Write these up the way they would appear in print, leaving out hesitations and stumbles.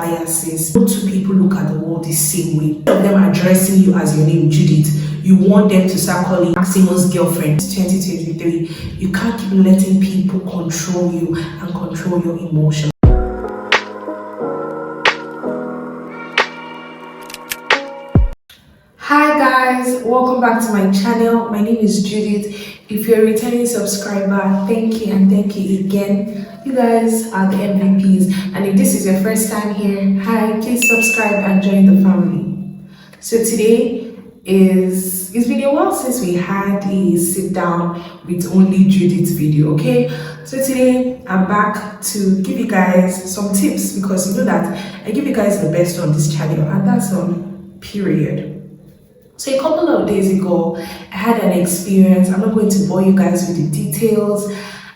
biases. No two people look at the world the same way. Instead of them addressing you as your name, Judith, you want them to start calling Maximus girlfriend. It's 2023. You can't keep letting people control you and control your emotions. Hi guys, welcome back to my channel. My name is Judith. If you're a returning subscriber, thank you and thank you again. You guys are the MVPs, and if this is your first time here, hi, please subscribe and join the family. So today it's been a while since we had a sit down with only Judith's video, okay? So today I'm back to give you guys some tips, because you know that I give you guys the best on this channel, and that's on period. So a couple of days ago, I had an experience. I'm not going to bore you guys with the details,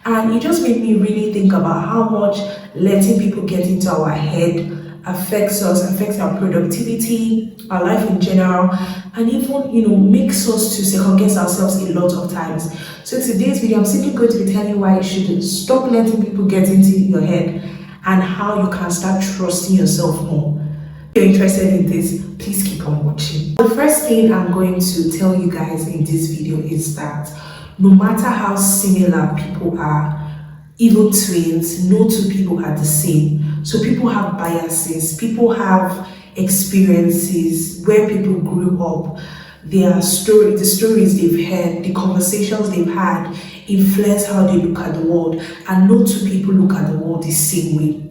and it just made me really think about how much letting people get into our head affects us, affects our productivity, our life in general, and even makes us to second guess ourselves a lot of times. So today's video, I'm simply going to be telling you why you should stop letting people get into your head and how you can start trusting yourself more. If you're interested in this, please keep on watching. The first thing I'm going to tell you guys in this video is that no matter how similar people are, even twins, no two people are the same. So people have biases, people have experiences where people grew up, the stories they've heard, the conversations they've had influence how they look at the world, and no two people look at the world the same way.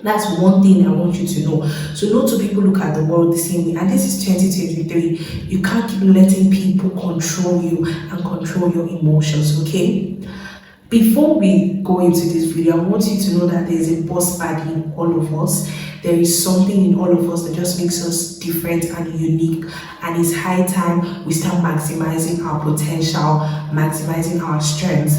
That's one thing I want you to know. So no two people look at the world the same way, and this is 2023. You can't keep letting people control you and control your emotions, okay? Before we go into this video, I want you to know that there's a boss body in all of us. There is something in all of us that just makes us different and unique, and it's high time we start maximizing our potential, maximizing our strengths,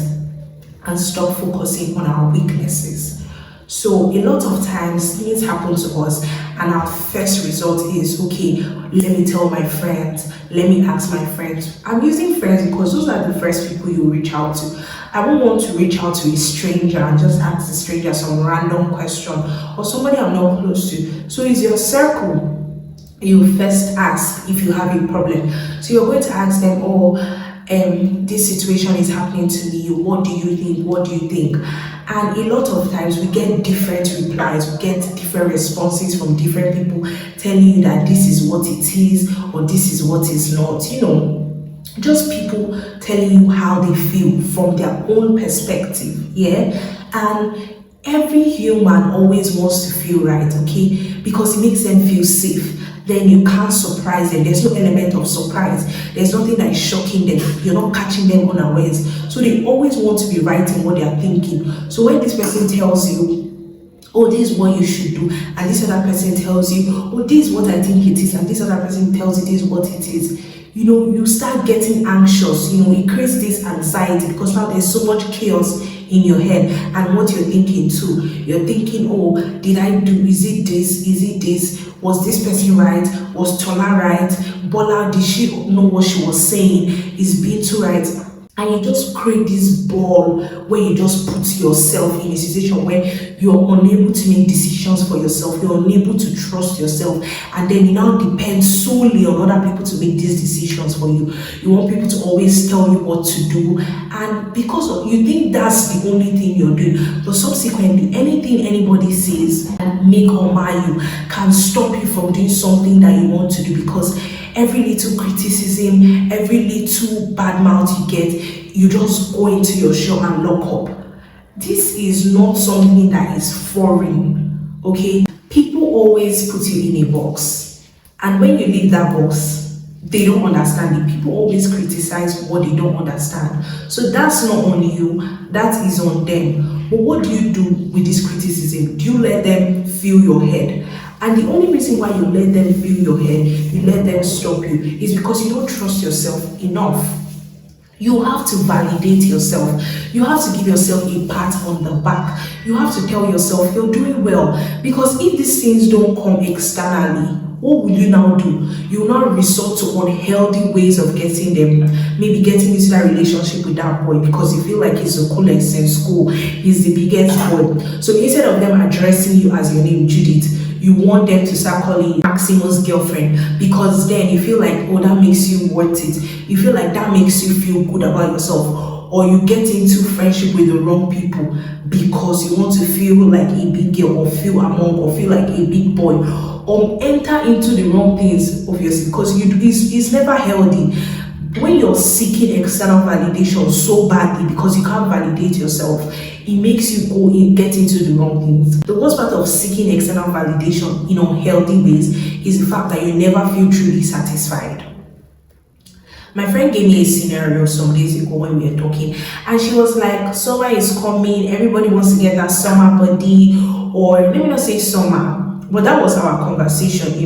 and stop focusing on our weaknesses. So a lot of times things happen to us, and our first result is, okay, let me tell my friends, let me ask my friends. I'm using friends because those are the first people you reach out to. I won't want to reach out to a stranger and just ask the stranger some random question, or somebody I'm not close to. So it's your circle you first ask if you have a problem. So you're going to ask them, this situation is happening to me, what do you think, what do you think? And a lot of times we get different replies, we get different responses from different people telling you that this is what it is or this is what is not. Just people telling you how they feel from their own perspective, yeah? And every human always wants to feel right, okay? Because it makes them feel safe. Then you can't surprise them. There's no element of surprise. There's nothing that is shocking them. You're not catching them unawares. So they always want to be right in what they are thinking. So when this person tells you, oh, this is what you should do, and this other person tells you, oh, this is what I think it is, and this other person tells you this is what it is, you start getting anxious. It creates this anxiety, because now there's so much chaos in your head, and what you're thinking too. You're thinking, oh, did I do, is it this, is it this, was this person right, was Tola right, Bola, did she know what she was saying, is Bintu right? And you just create this ball where you just put yourself in a situation where you're unable to make decisions for yourself, you're unable to trust yourself, and then you now depend solely on other people to make these decisions for you. You want people to always tell you what to do, and because you think that's the only thing you're doing, but subsequently anything anybody says and make or mar you can stop you from doing something that you want to do, because every little criticism, every little bad mouth you get, you just go into your shell and lock up. This is not something that is foreign, okay? People always put you in a box, and when you leave that box, they don't understand it. People always criticize what they don't understand. So that's not on you, that is on them. But what do you do with this criticism? Do you let them fill your head? And the only reason why you let them fill your head, you let them stop you, is because you don't trust yourself enough. You have to validate yourself. You have to give yourself a pat on the back. You have to tell yourself you're doing well. Because if these things don't come externally, what will you now do? You will now resort to unhealthy ways of getting them. Maybe getting into that relationship with that boy because you feel like he's the coolest in school, he's the biggest boy. So instead of them addressing you as your name, Judith, you want them to start calling you Maximus girlfriend, because then you feel like, oh, that makes you worth it. You feel like that makes you feel good about yourself. Or you get into friendship with the wrong people because you want to feel like a big girl, or feel among, or feel like a big boy, or enter into the wrong things, obviously, because it's never healthy. When you're seeking external validation so badly because you can't validate yourself, it makes you go and get into the wrong things. The worst part of seeking external validation in unhealthy ways is the fact that you never feel truly satisfied. My friend gave me a scenario some days ago when we were talking, and she was like, summer is coming, everybody wants to get that summer body, or let me not say summer, but that was our conversation.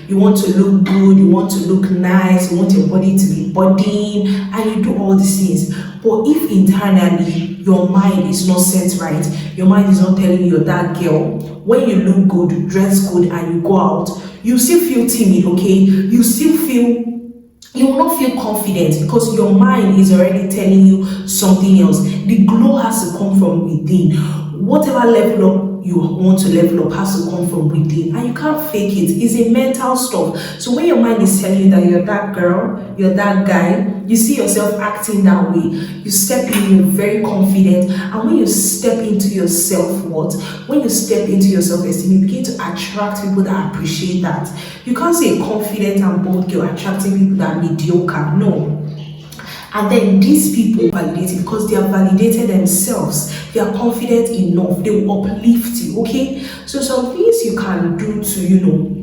You want to look good, you want to look nice, you want your body to be budding, and you do all these things. But if internally your mind is not set right, your mind is not telling you you're that girl, when you look good, dress good, and you go out, you still feel timid, okay? You will not feel confident because your mind is already telling you something else. The glow has to come from within. Whatever level up you want to level up has to come from within, and you can't fake it. It's a mental stuff. So when your mind is telling you that you're that girl, you're that guy, you see yourself acting that way, you step in, you're very confident, and when you step into your self-worth, when you step into your self-esteem, you begin to attract people that appreciate that. You can't say a confident and bold girl attracting people that are mediocre. No. And then these people validate it because they have validated themselves. They are confident enough. They will uplift you, okay? So some things you can do to,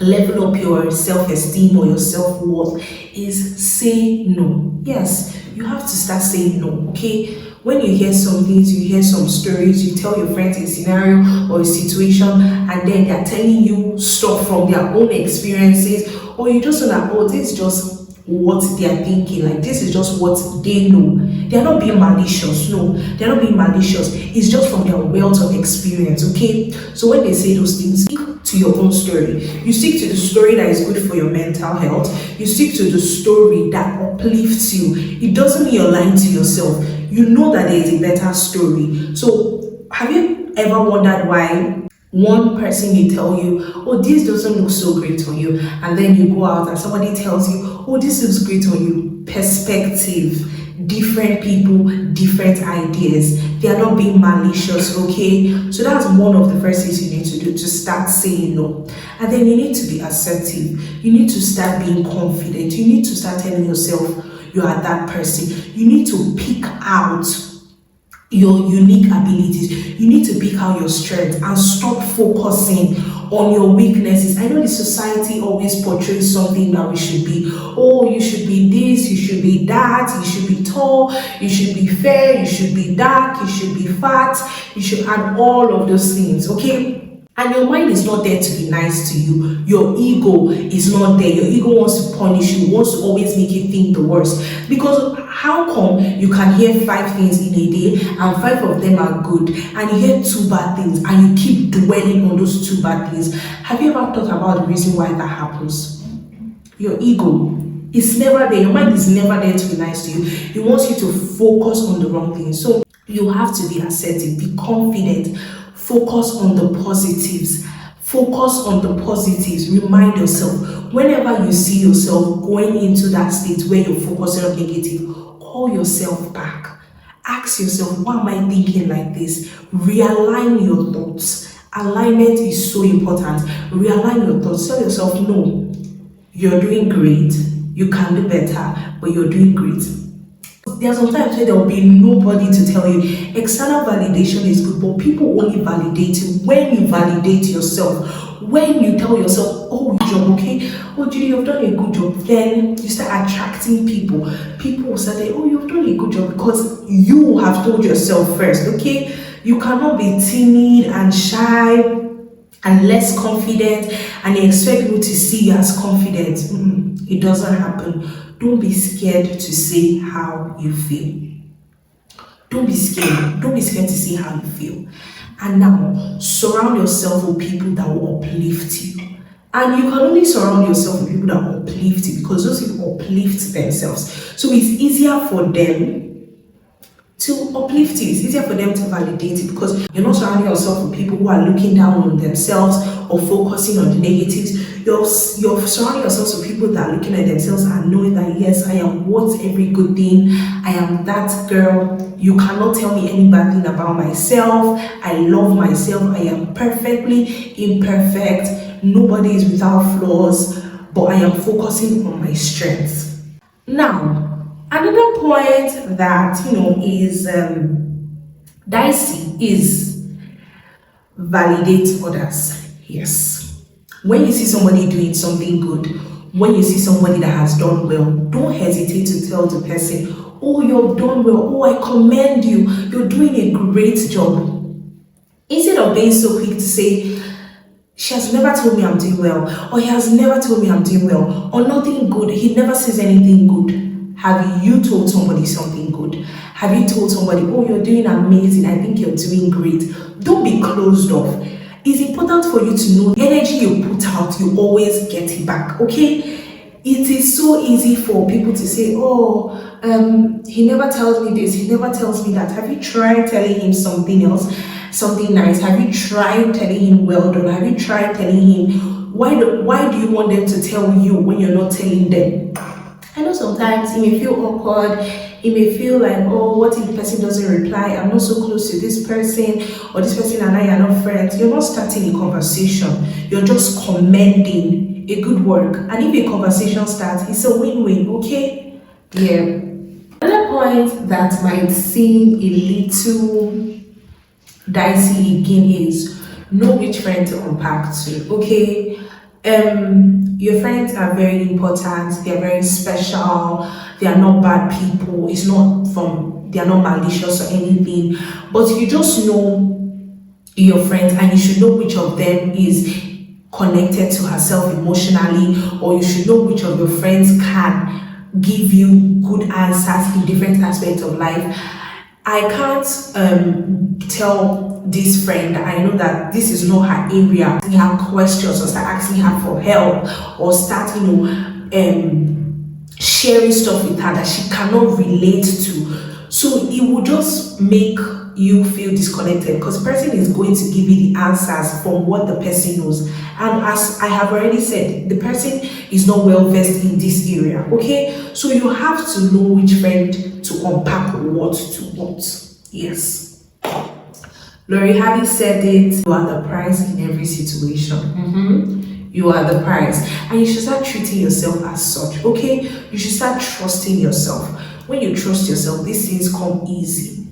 level up your self-esteem or your self-worth is say no. Yes, you have to start saying no, okay? When you hear some things, you hear some stories, you tell your friends a scenario or a situation, and then they're telling you stuff from their own experiences, or you just know that, oh, this is just what they are thinking, like this is just what they know. They are not being malicious. No, they are not being malicious. It's just from their wealth of experience, okay? So when they say those things, stick to your own story. You stick to the story that is good for your mental health. You stick to the story that uplifts you. It doesn't mean you're lying to yourself. You know that there is a better story. So have you ever wondered why one person may tell you, oh, this doesn't look so great on you, and then you go out and somebody tells you, oh, this looks great on you? Perspective. Different people, different ideas. They are not being malicious, okay? So that's one of the first things you need to do, to start saying no. And then you need to be assertive. You need to start being confident. You need to start telling yourself you are that person. You need to pick out your unique abilities. You need to pick out your strengths and stop focusing on your weaknesses. I know the society always portrays something that we should be. Oh, you should be this, you should be that, you should be tall, you should be fair, you should be dark, you should be fat, you should add all of those things, okay? And your mind is not there to be nice to you. Your ego is not there. Your ego wants to punish you, wants to always make you think the worst. Because how come you can hear 5 things in a day and 5 of them are good, and you hear 2 bad things and you keep dwelling on those 2 bad things? Have you ever thought about the reason why that happens? Your ego is never there. Your mind is never there to be nice to you. It wants you to focus on the wrong things. So you have to be assertive, be confident. Focus on the positives. Focus on the positives. Remind yourself, whenever you see yourself going into that state where you're focusing on negative, call yourself back. Ask yourself, why am I thinking like this? Realign your thoughts. Alignment is so important. Realign your thoughts. Tell yourself, no, you're doing great. You can do better, but you're doing great. There are some times where there will be nobody to tell you. External validation is good, but people only validate you when you validate yourself. When you tell yourself, oh, good job, okay? Oh, Judy, you've done a good job. Then you start attracting people. People will say, oh, you've done a good job because you have told yourself first, okay? You cannot be timid and shy and less confident and you expect people to see you as confident. It doesn't happen. Don't be scared to say how you feel. Don't be scared. Don't be scared to say how you feel. And now, surround yourself with people that will uplift you. And you can only surround yourself with people that will uplift you because those people uplift themselves. So it's easier for them to uplift you. It's easier for them to validate it because you're not surrounding yourself with people who are looking down on themselves or focusing on the negatives. You're surrounding yourself with people that are looking at themselves and knowing that yes, I am worth every good thing. I am that girl. You cannot tell me any bad thing about myself. I love myself. I am perfectly imperfect. Nobody is without flaws, but I am focusing on my strengths. Now, another point that is dicey is validate others. Yes. When you see somebody doing something good, when you see somebody that has done well, don't hesitate to tell the person, oh, you've done well, oh, I commend you, you're doing a great job. Instead of being so quick to say, she has never told me I'm doing well, or he has never told me I'm doing well, or nothing good, he never says anything good. Have you told somebody something good? Have you told somebody, oh, you're doing amazing, I think you're doing great? Don't be closed off. It's important for you to know the energy you put out, you always get it back, okay? It is so easy for people to say, oh, he never tells me this, he never tells me that. Have you tried telling him something else, something nice? Have you tried telling him well done? Have you tried telling him, why do you want them to tell you when you're not telling them? I know sometimes it may feel awkward, it may feel like, oh, what if the person doesn't reply? I'm not so close to this person, or this person and I are not friends. You're not starting a conversation, you're just commending a good work. And if a conversation starts, it's a win-win, okay? Yeah. Another point that might seem a little dicey again is know which friend to unpack to, okay? Your friends are very important, they are very special, they are not bad people, they are not malicious or anything, but you just know your friends and you should know which of them is connected to herself emotionally, or you should know which of your friends can give you good answers in different aspects of life. I can't tell this friend that I know that this is not her area, asking her questions or start asking her for help or start sharing stuff with her that she cannot relate to. So it will just make you feel disconnected because the person is going to give you the answers from what the person knows. And as I have already said, the person is not well versed in this area, okay? So you have to know which friend to unpack what to what. Yes. Lori, having said it, you are the prize in every situation. You are the prize. And you should start treating yourself as such, okay? You should start trusting yourself. When you trust yourself, these things come easy.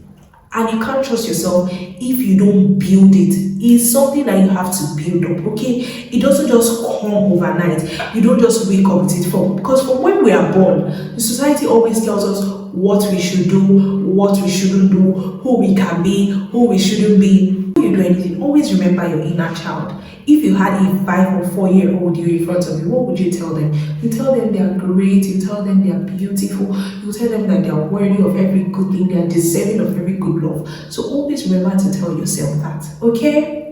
And you can't trust yourself if you don't build it. It's something that you have to build up, okay? It doesn't just come overnight. You don't just wake up with it because from when we are born, the society always tells us what we should do, what we shouldn't do, who we can be, who we shouldn't be. Before you do anything, always remember your inner child. If you had a 5 or 4 year old you in front of you, what would you tell them? You tell them they are great, you tell them they are beautiful, you tell them that they are worthy of every good thing, they are deserving of every good love. So always remember to tell yourself that, okay?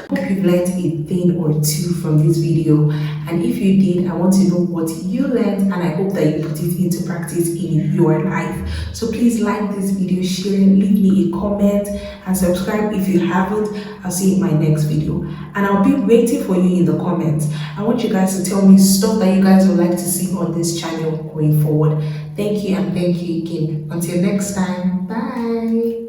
Hope you've learned a thing or two from this video, and if you did, I want to know what you learned, and I hope that you put it into practice in your life. So please like this video, share, leave me a comment, and subscribe if you haven't. I'll see you in my next video, and I'll be waiting for you in the comments. I want you guys to tell me stuff that you guys would like to see on this channel going forward. Thank you, and thank you again. Until next time, bye.